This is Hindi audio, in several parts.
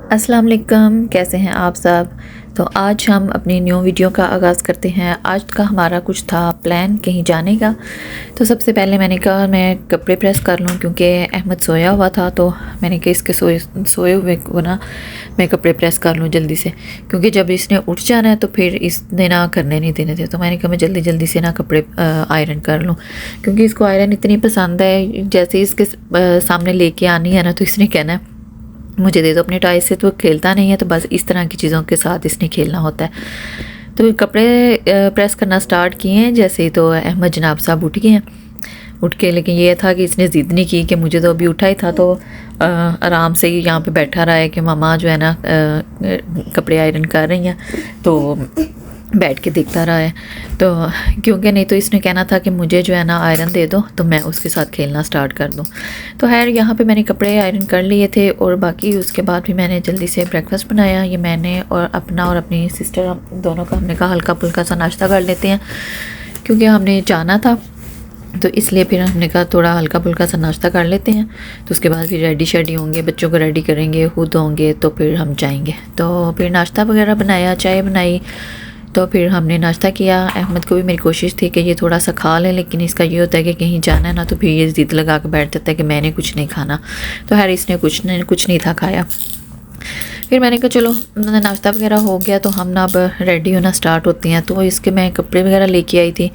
अस्सलाम वालेकुम, कैसे हैं आप सब। तो आज हम अपनी न्यू वीडियो का आगाज़ करते हैं। आज का हमारा कुछ था प्लान कहीं जाने का। तो सबसे पहले मैंने कहा मैं कपड़े प्रेस कर लूँ क्योंकि अहमद सोया हुआ था। तो मैंने कहा इसके सोए हुए को ना मैं कपड़े प्रेस कर लूँ जल्दी से, क्योंकि जब इसने उठ जाना है तो फिर इसने ना करने नहीं देने थे। तो मैंने कहा मैं जल्दी जल्दी से ना कपड़े आयरन कर लूँ, क्योंकि इसको आयरन इतनी पसंद है। जैसे इसके सामने लेके आनी है ना तो इसने कहना है मुझे दे दो अपने टॉय से। तो खेलता नहीं है, तो बस इस तरह की चीज़ों के साथ इसने खेलना होता है। तो कपड़े प्रेस करना स्टार्ट किए हैं जैसे ही तो अहमद जनाब साहब उठ गए हैं। उठ के लेकिन ये था कि इसने ज़िद नहीं की कि मुझे तो अभी उठा ही था। तो आराम से ही यहाँ पे बैठा रहा है कि मामा जो है ना कपड़े आयरन कर रही हैं, तो बैठ के देखता रहा है। तो क्योंकि नहीं तो इसने कहना था कि मुझे जो है ना आयरन दे दो तो मैं उसके साथ खेलना स्टार्ट कर दूं। तो खैर यहाँ पे मैंने कपड़े आयरन कर लिए थे और बाकी उसके बाद भी मैंने जल्दी से ब्रेकफास्ट बनाया। ये मैंने और अपनी सिस्टर दोनों का हमने कहा हल्का फुल्का सा नाश्ता कर लेते हैं, क्योंकि हमने जाना था तो इसलिए फिर हमने कहा थोड़ा हल्का फुल्का सा नाश्ता कर लेते हैं। तो उसके बाद फिर रेडी शेडी होंगे, बच्चों को रेडी करेंगे, खुद होंगे, तो फिर हम जाएंगे। तो फिर नाश्ता वगैरह बनाया, चाय बनाई, तो फिर हमने नाश्ता किया। अहमद को भी मेरी कोशिश थी कि ये थोड़ा सा खा ले, लेकिन इसका ये होता है कि कहीं जाना है ना तो फिर ये ज़िद लगा के बैठ जाता है कि मैंने कुछ नहीं खाना। तो खैर इसने कुछ नहीं था खाया। फिर मैंने कहा चलो नाश्ता वगैरह हो गया तो हम ना अब रेडी होना स्टार्ट होते हैं। तो इसके मैं कपड़े वगैरह लेके आई थी,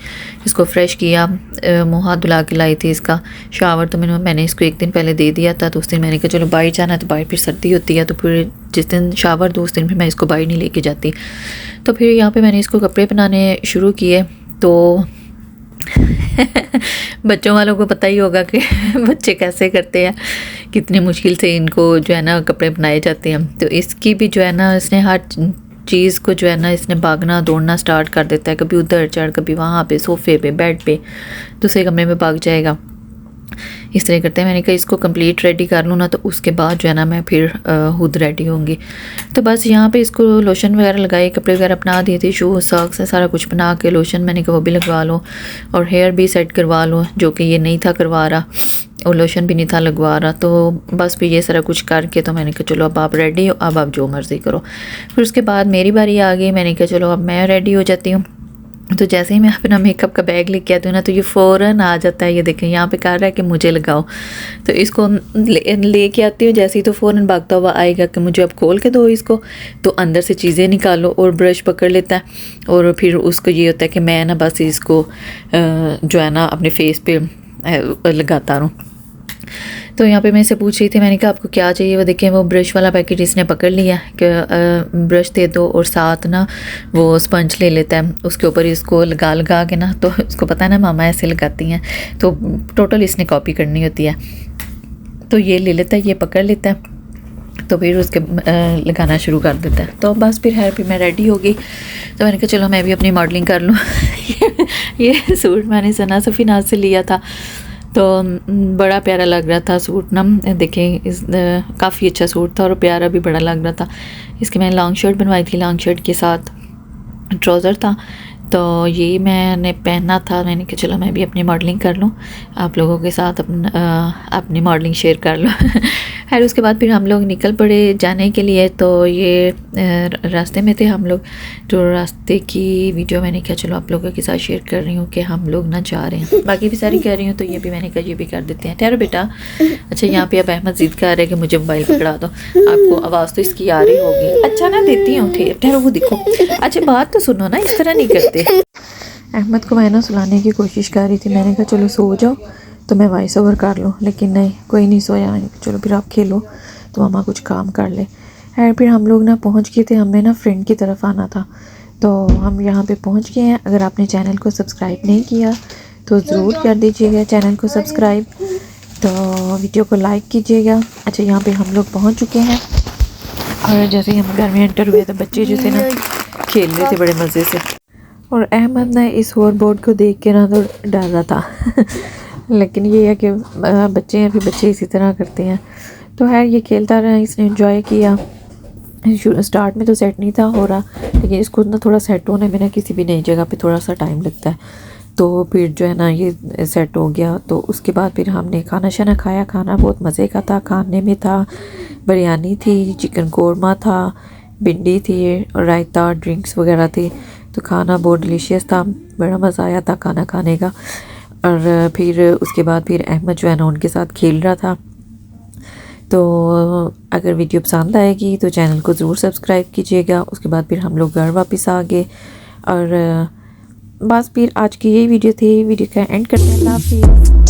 इसको फ्रेश किया, मुँह हाथ धुला के लाई थी। इसका शावर तो मैंने इसको एक दिन पहले दे दिया था। तो उस दिन मैंने कहा चलो बाहर जाना है तो बाहर फिर सर्दी होती है, तो फिर जिस दिन शावर दो उस दिन फिर मैं इसको बाहर नहीं लेके जाती। तो फिर यहाँ पे मैंने इसको कपड़े पहनाने शुरू किए। तो बच्चों वालों को पता ही होगा कि बच्चे कैसे करते हैं, कितनी मुश्किल से इनको जो है ना कपड़े बनाए जाते हैं। तो इसकी भी जो है ना इसने हर चीज़ को जो है ना इसने भागना दौड़ना स्टार्ट कर देता है। कभी उधर चढ़, कभी वहाँ पे सोफ़े पे, बेड पे, दूसरे कमरे में भाग जाएगा। इस तरह करते हैं। मैंने कहा इसको कंप्लीट रेडी कर लूँ ना तो उसके बाद जो है ना मैं फिर खुद रेडी होंगी। तो बस यहाँ पे इसको लोशन वगैरह लगाए, कपड़े वगैरह अपना दिए थे, शूज़ सॉक्स से सारा कुछ बना के लोशन मैंने कहा वो भी लगवा लो और हेयर भी सेट करवा लो, जो कि ये नहीं था करवा रहा और लोशन भी नहीं था लगवा रहा। तो बस फिर ये सारा कुछ करके तो मैंने कहा चलो अब आप रेडी हो, अब आप जो मर्ज़ी करो। फिर उसके बाद मेरी बारी आ गई। मैंने कहा चलो अब मैं रेडी हो जाती हूँ। तो जैसे ही मैं अपना मेकअप का बैग लेके आती हूँ ना तो ये फ़ौरन आ जाता है। ये देखें यहाँ पे कह रहा है कि मुझे लगाओ। तो इसको लेके आती हूँ जैसे ही तो फ़ौरन भागता हुआ आएगा कि मुझे अब खोल के दो इसको। तो अंदर से चीज़ें निकालो और ब्रश पकड़ लेता है और फिर उसको ये होता है कि मैं ना बस इसको जो है ना अपने फेस पे लगाता रहूँ। तो यहाँ पे मैं इसे पूछ रही थी, मैंने कहा आपको क्या चाहिए। वो देखें वो ब्रश वाला पैकेट इसने पकड़ लिया कि ब्रश दे दो और साथ ना वो स्पंज ले लेता है, उसके ऊपर इसको लगा के ना। तो उसको पता है ना मामा ऐसे लगाती हैं, तो टोटल इसने कॉपी करनी होती है। तो ये ले लेता है, ये पकड़ लेता है, तो फिर उसके लगाना शुरू कर देता है। तो बस फिर मैं रेडी हो गई। तो मैंने कहा चलो मैं भी अपनी मॉडलिंग कर लूँ। ये सूट मैंने सना सफ़ीनाज से लिया था, तो बड़ा प्यारा लग रहा था सूट ना। देखें इस काफ़ी अच्छा सूट था और प्यारा भी बड़ा लग रहा था। इसके मैंने लॉन्ग शर्ट बनवाई थी, लॉन्ग शर्ट के साथ ट्राउज़र था। तो ये मैंने पहना था। मैंने कहा चलो मैं भी अपनी मॉडलिंग कर लूँ, आप लोगों के साथ अपनी मॉडलिंग शेयर कर लूँ। खैर उसके बाद फिर हम लोग निकल पड़े जाने के लिए। तो ये रास्ते में थे हम लोग, तो रास्ते की वीडियो मैंने कहा चलो आप लोगों के साथ शेयर कर रही हूँ कि हम लोग ना जा रहे हैं। बाकी भी सारी कह रही हूँ तो ये भी मैंने कहा ये भी कर देते हैं। ठहरो बेटा। अच्छा यहाँ पे अब अहमद ज़िद कर रहा है कि मुझे मोबाइल पकड़ा दो। आपको आवाज़ तो इसकी आ रही होगी। अच्छा ना देती हूँ, ठहरो वो देखो। अच्छा बात तो सुनो ना, इस तरह नहीं करते। अहमद को मैं ना सुलाने की कोशिश कर रही थी। मैंने कहा चलो सो जाओ तो मैं वॉइस ओवर कर लूँ, लेकिन नहीं कोई नहीं सोया। चलो फिर आप खेलो तो मामा कुछ काम कर ले। और फिर हम लोग ना पहुँच गए थे, हमें ना फ्रेंड की तरफ आना था। तो हम यहाँ पे पहुँच गए हैं। अगर आपने चैनल को सब्सक्राइब नहीं किया तो ज़रूर कर दीजिएगा चैनल को सब्सक्राइब, तो वीडियो को लाइक कीजिएगा। अच्छा यहाँ पे हम लोग पहुँच चुके हैं और जैसे ही हम घर में एंटर हुए तो बच्चे जो थे ना खेल रहे थे बड़े मज़े से, और अहमद ने इस होर बोर्ड को देख के ना तो डर रहा था। लेकिन ये है कि बच्चे हैं, फिर बच्चे इसी तरह करते हैं। तो खैर ये खेलता रहा, इसने एंजॉय किया। स्टार्ट में तो सेट नहीं था हो रहा, लेकिन इसको ना थोड़ा सेट होने में ना किसी भी नई जगह पे थोड़ा सा टाइम लगता है। तो फिर जो है ना ये सेट हो गया। तो उसके बाद फिर हमने खाना शाना खाया। खाना बहुत मज़े का था, खाने में था बिरयानी थी, चिकन कोरमा था, भिंडी थी और रायता, ड्रिंक्स वगैरह थे। तो खाना बहुत डिलीशियस था, बड़ा मज़ा आया था खाना खाने का। और फिर उसके बाद फिर अहमद जो है ना उनके साथ खेल रहा था। तो अगर वीडियो पसंद आएगी तो चैनल को ज़रूर सब्सक्राइब कीजिएगा। उसके बाद फिर हम लोग घर वापस आ गए और बस फिर आज की यही वीडियो थी। वीडियो का एंड करते हैं। अल्लाह हाफिज़।